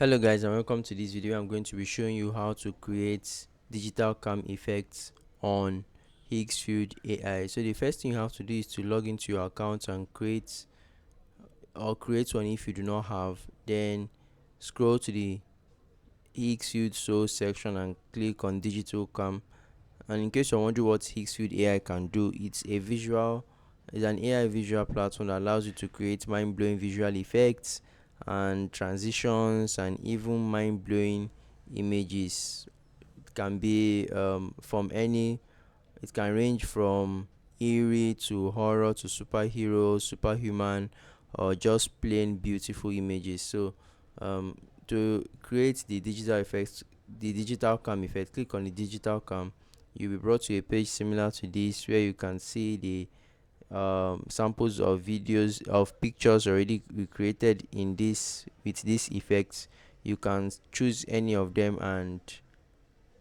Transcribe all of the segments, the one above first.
Hello guys and welcome to this video. I'm going to be showing you how to create digital cam effects on Higgsfield AI. So the first thing you have to do is to log into your account and create one if you do not have. Then scroll to the Higgsfield source section and click on digital cam. And in case you're wondering what Higgsfield AI can do, it's an AI visual platform that allows you to create mind-blowing visual effects and transitions and even mind-blowing images. It can be from any it can range from eerie to horror to superhero, superhuman, or just plain beautiful images. So to create the digital cam effect, click on the digital cam. You'll be brought to a page similar to this where you can see the samples of videos of pictures already recreated in this with these effects. You can choose any of them and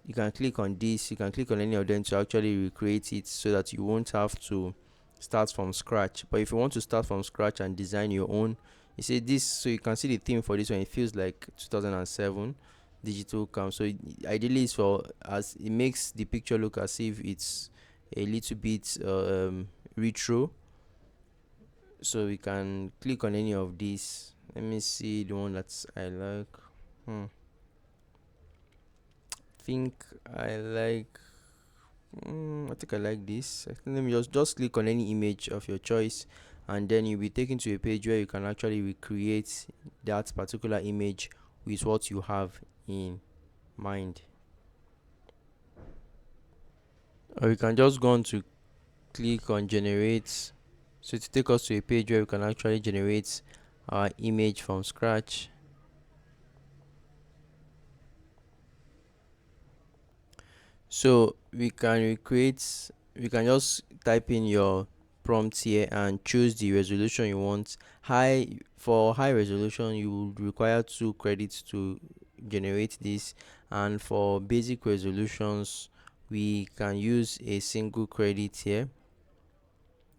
you can click on any of them to actually recreate it so that you won't have to start from scratch. But if you want to start from scratch and design your own, you see this, so you can see the theme for this one. It feels like 2007 digital cam. So ideally it's for, as it makes the picture look as if it's a little bit retro. So we can click on any of these. Let me see the one that I like. think I like I think I like this. I think let me just click on any image of your choice, and then you'll be taken to a page where you can actually recreate that particular image with what you have in mind. Or you can just go on to click on generate, so to take us to a page where we can actually generate our image from scratch. So we can just type in your prompt here and choose the resolution you want. For high resolution, you will require 2 credits to generate this, and for basic resolutions, we can use a single credit here.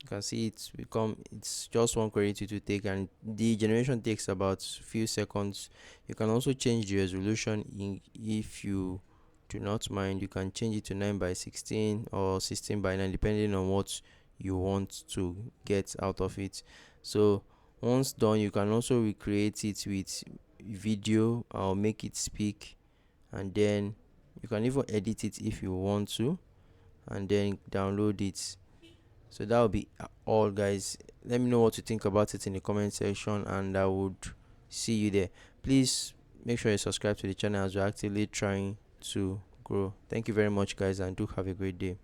You can see it's just 1 credit to take, and the generation takes about few seconds. You can also change the resolution if you do not mind. You can change it to 9 by 16 or 16 by 9 depending on what you want to get out of it. So once done, you can also recreate it with video or make it speak, and then you can even edit it if you want to, and then download it. So that will be all, guys. Let me know what you think about it in the comment section, and I would see you there. Please make sure you subscribe to the channel as we're actively trying to grow. Thank you very much, guys, and do have a great day.